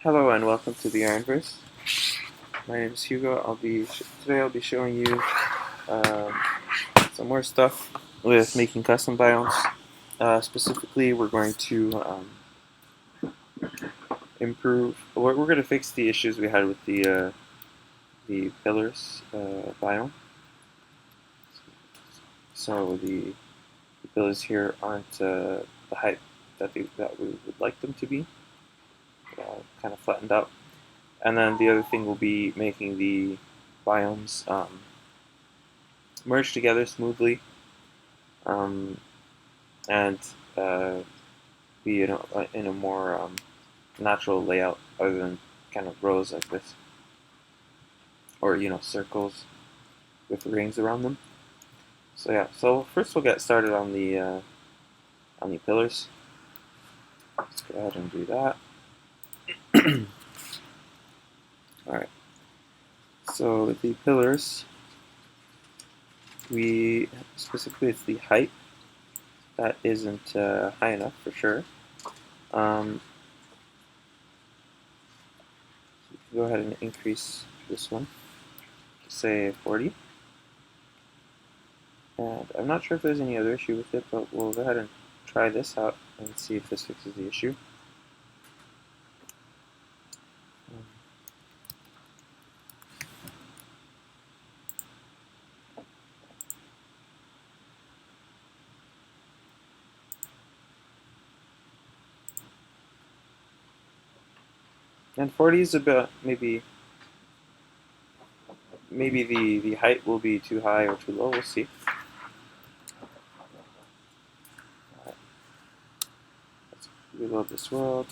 Hello and welcome to the Ironverse. My name is Hugo. Today I'll be showing you um, some more stuff with making custom biomes. Specifically, we're going to improve. We're going to fix the issues we had with the pillars biome. So the pillars here aren't the height that we would like them to be. Kind of flattened out. And then the other thing will be making the biomes merge together smoothly um, and be in a more natural layout other than kind of rows like this, or circles with rings around them. So yeah, so first we'll get started on the pillars. Let's go ahead and do that. All right. So with the pillars, specifically it's the height that isn't high enough for sure. Um, go ahead and increase this one to say 40. And I'm not sure if there's any other issue with it, but we'll go ahead and try this out and see if this fixes the issue. And 40 is about maybe the height will be too high or too low. We'll see. All right. Let's reload this world.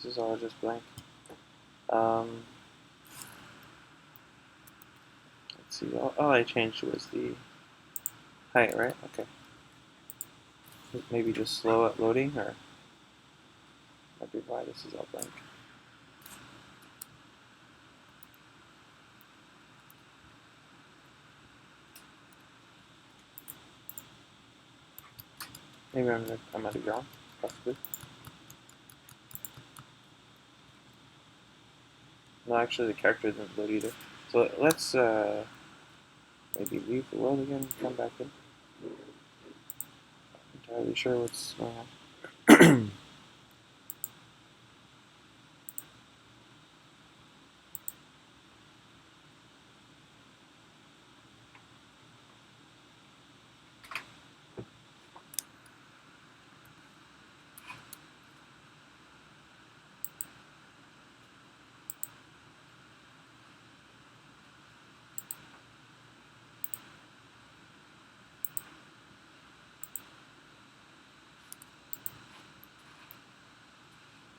This is all just blank. Let's see. All I changed was the height, right? Okay. Maybe just slow at loading, or might be why this is all blank. Maybe I'm at a ground, possibly. No, actually the character didn't load either. So let's maybe leave the world again and come back in. Not entirely sure what's going on.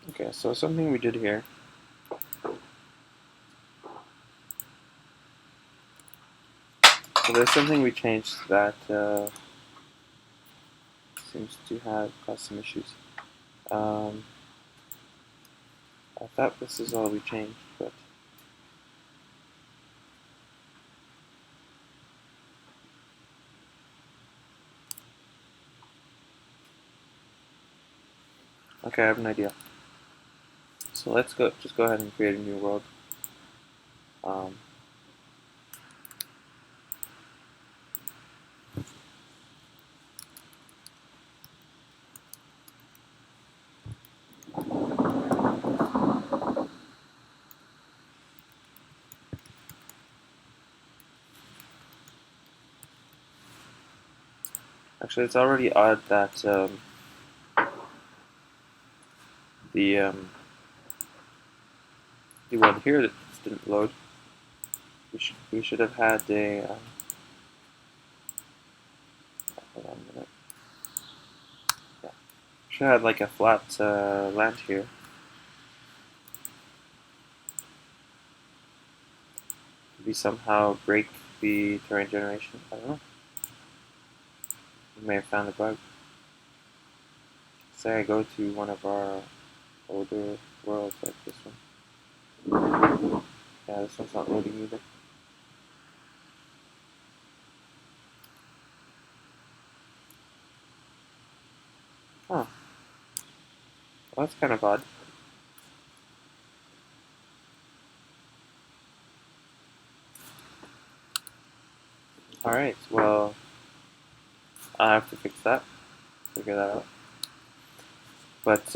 Okay, so something we did here. So there's something we changed that seems to have caused some issues. I thought this is all we changed, but okay, I have an idea. So let's just go ahead and create a new world. Um, Actually, it's already odd that the world here that didn't load. We should have had a hold on a minute. Yeah, should have had like a flat land here. Maybe somehow break the terrain generation. I don't know. we may have found a bug. Say I go to one of our older worlds like this one. Yeah, this one's not loading either. Huh. Well, that's kind of odd. Alright, well, I'll have to fix that, figure that out. But,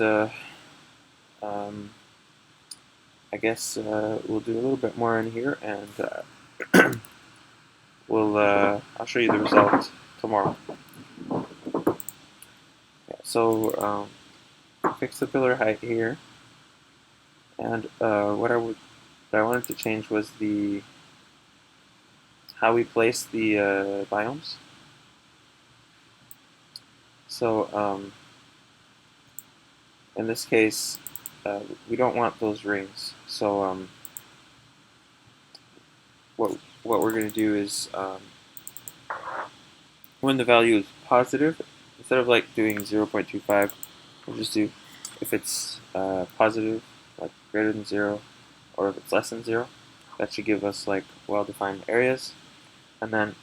I guess we'll do a little bit more in here, and I'll show you the result tomorrow. Yeah, so, fix the pillar height here, and what I wanted to change was how we place the biomes. So in this case, we don't want those rings. So what we're going to do is when the value is positive, instead of like doing 0.25, we'll just do if it's positive, like greater than 0, or if it's less than 0. That should give us like well-defined areas, and then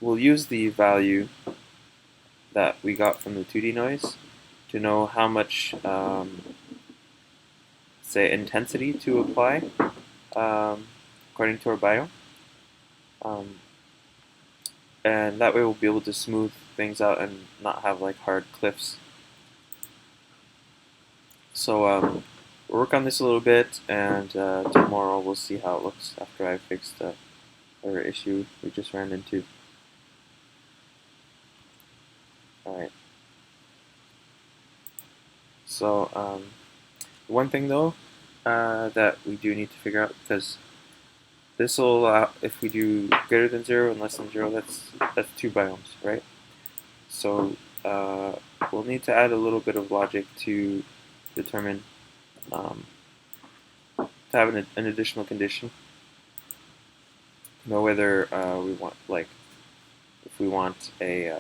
we'll use the value that we got from the 2D noise to know how much, say, intensity to apply according to our biome. And that way we'll be able to smooth things out and not have like hard cliffs. So we'll work on this a little bit, and tomorrow we'll see how it looks after I fix the other issue we just ran into. Alright. So one thing though that we do need to figure out, because this will allow, if we do greater than 0 and less than 0, that's 2 biomes, right? So we'll need to add a little bit of logic to determine, to have an additional condition. Know whether we want, like, if we want a,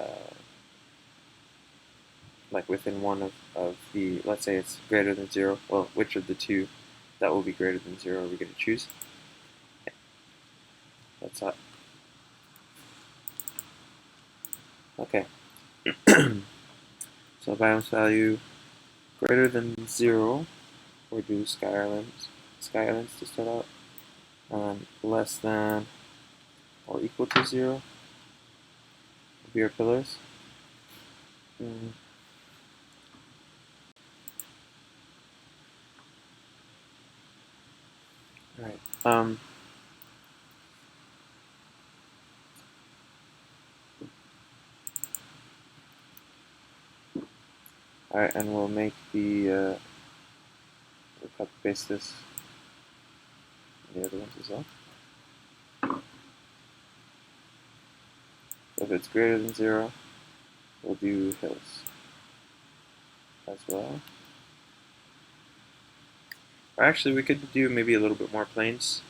like within one of the, let's say it's greater than 0, well, which of the two that will be greater than 0 are we going to choose? That's that. Okay. So biomes value greater than 0, we'll do sky islands to start out, and less than or equal to 0 will be our pillars. Alright. Alright, and we'll make we'll copy paste this in the other ones as well. So if it's greater than 0, we'll do hills as well. Or actually, we could do maybe a little bit more plains.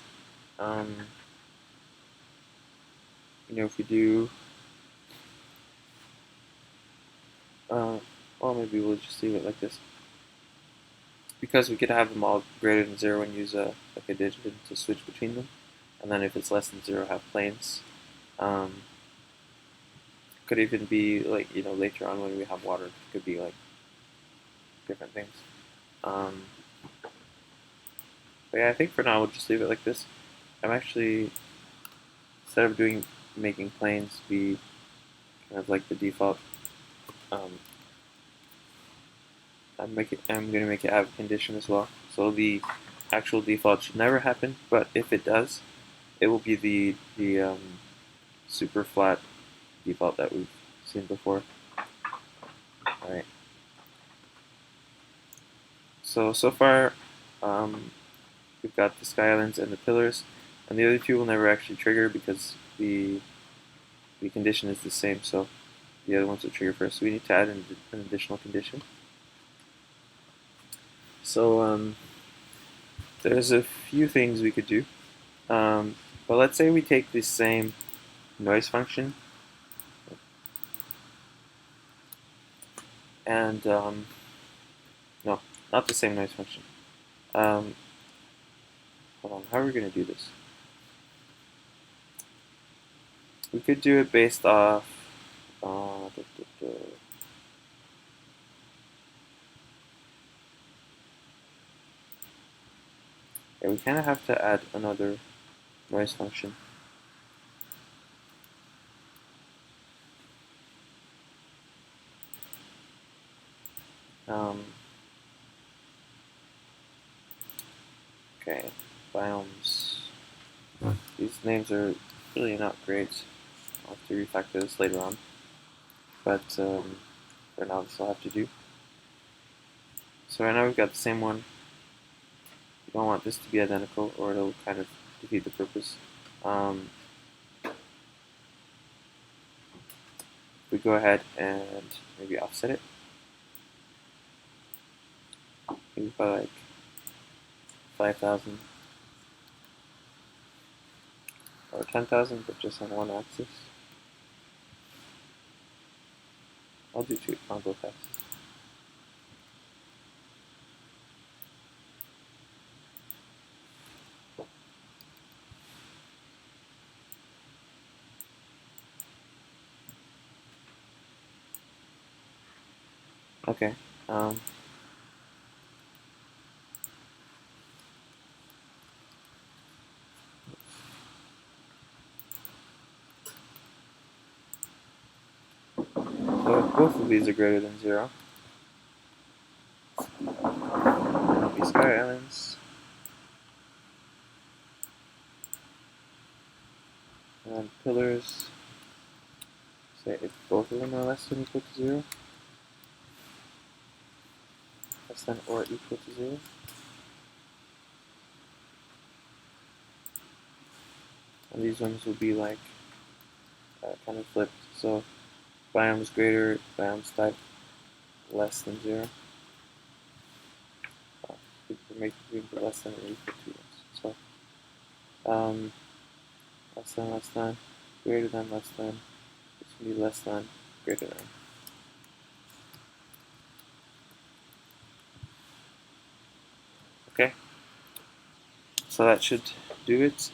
If we do, well, maybe we'll just leave it like this, because we could have them all greater than 0 and use like a digit to switch between them, and then if it's less than 0, have plains. Could even be like, later on when we have water, it could be like different things. But yeah, I think for now we'll just leave it like this. I'm actually, instead of making planes be kind of like the default, I'm going to make it have a condition as well. So the actual default should never happen, but if it does, it will be the super flat default that we've seen before. Alright. So far, we've got the sky islands and the pillars, and the other two will never actually trigger because the condition is the same, so the other ones will trigger first. So we need to add an additional condition. So there's a few things we could do. But let's say we take this same noise function and no, not the same noise function. Hold on, how are we going to do this? We could do it based off. Da, da, da. Yeah, we kind of have to add another noise function. Okay, biomes. These names are really not great. I'll have to refactor this later on. But for now, this will have to do. So right now we've got the same one. You don't want this to be identical, or it'll kind of defeat the purpose. We go ahead and maybe offset it. Maybe by like 5,000 or 10,000, but just on one axis. I'll do two on both axes. Okay. So if both of these are greater than 0, that'll be sky islands. And then pillars, say if both of them are less than or equal to 0. Less than or equal to 0. And these ones will be like kind of flipped. So biomes greater, biomes type less than 0. We're making the less than or equal to ones. So less than, greater than, less than. This will be less than, greater than. Okay. So that should do it.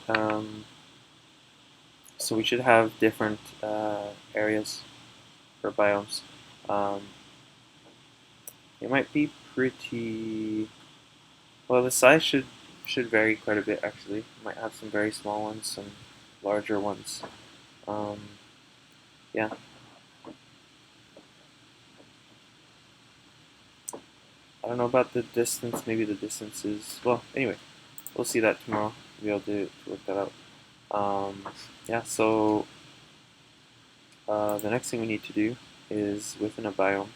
So we should have different areas for biomes. It might be pretty well. The size should vary quite a bit actually. You might have some very small ones, some larger ones. Yeah. I don't know about the distance. Maybe the distance is well. Anyway, we'll see that tomorrow. We'll be able to work that out. Yeah. So the next thing we need to do is within a biome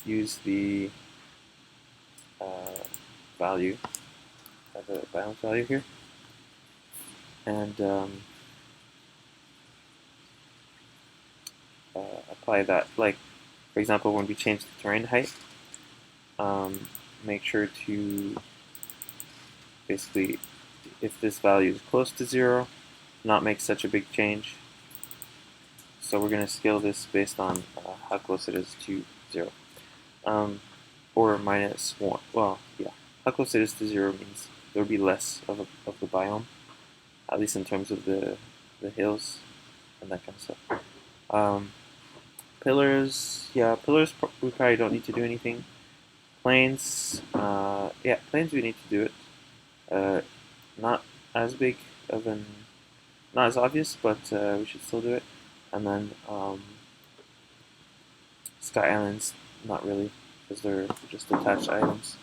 use the value, the biome value here, and apply that. Like, for example, when we change the terrain height, make sure to basically, if this value is close to 0, not make such a big change. So we're going to scale this based on how close it is to 0. Or minus 1. Well, yeah. How close it is to 0 means there will be less of the biome, at least in terms of the hills and that kind of stuff. Pillars, yeah, pillars we probably don't need to do anything. Planes, yeah, planes we need to do it. Not as big of an, not as obvious, but we should still do it. And then sky islands, not really, because they're just attached items.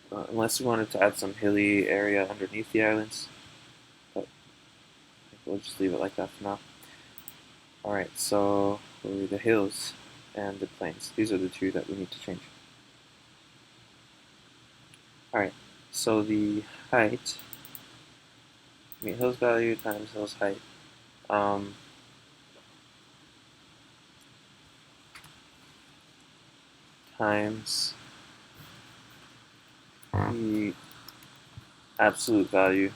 Unless we wanted to add some hilly area underneath the islands, but I think we'll just leave it like that for now. Alright, so the hills and the plains. These are the two that we need to change. Alright, so the height, hills value times hills height. Times the absolute value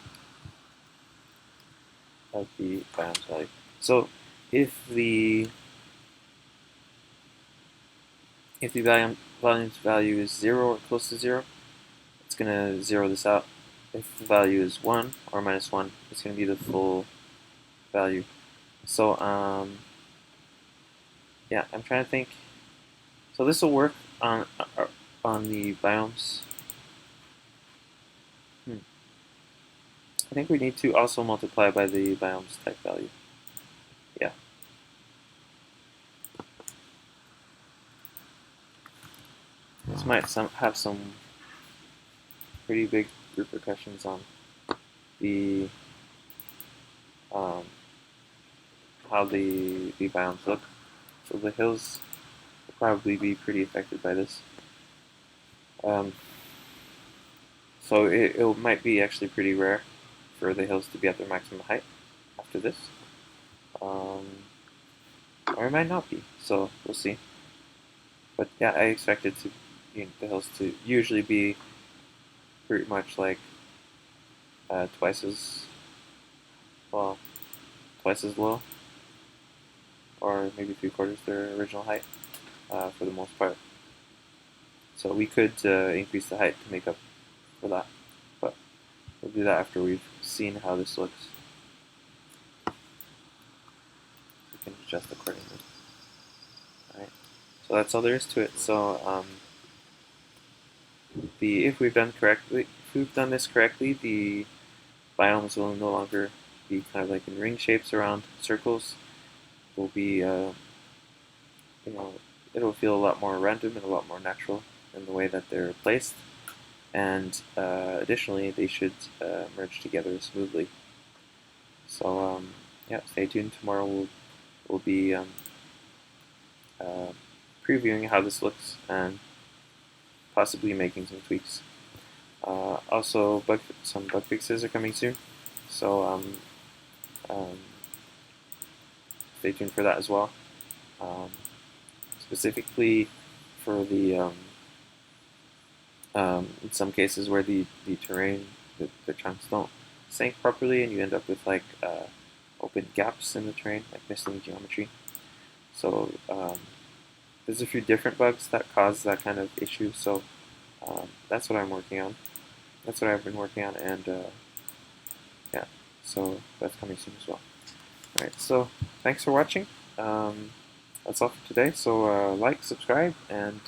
of the biomes value. So if the If the volume's value is 0 or close to 0, it's going to zero this out. If the value is 1 or minus 1, it's going to be the full value. So, yeah, I'm trying to think. So this will work on the biomes. I think we need to also multiply by the biomes type value. Yeah. This might have some pretty big repercussions on the how the biomes look. So the hills will probably be pretty affected by this. So it might be actually pretty rare for the hills to be at their maximum height after this. Or it might not be, so we'll see. But yeah, I expect it to, the hills to usually be pretty much like twice as low, or maybe 3/4 their original height for the most part. So we could increase the height to make up for that, but we'll do that after we've seen how this looks. We can adjust accordingly. All right. So that's all there is to it. So if we've done this correctly, the biomes will no longer be kind of like in ring shapes around circles. Will be it'll feel a lot more random and a lot more natural in the way that they're placed. And additionally, they should merge together smoothly. So yeah, stay tuned. Tomorrow we'll be previewing how this looks and possibly making some tweaks. Also, some bug fixes are coming soon, so stay tuned for that as well. Specifically for the in some cases where the terrain, the chunks don't sync properly, and you end up with like open gaps in the terrain, like missing geometry. So there's a few different bugs that cause that kind of issue. So that's what I'm working on. That's what I've been working on, and yeah, so that's coming soon as well. All right, so thanks for watching. That's all for today. So like, subscribe, and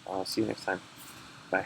I'll see you next time. Bye.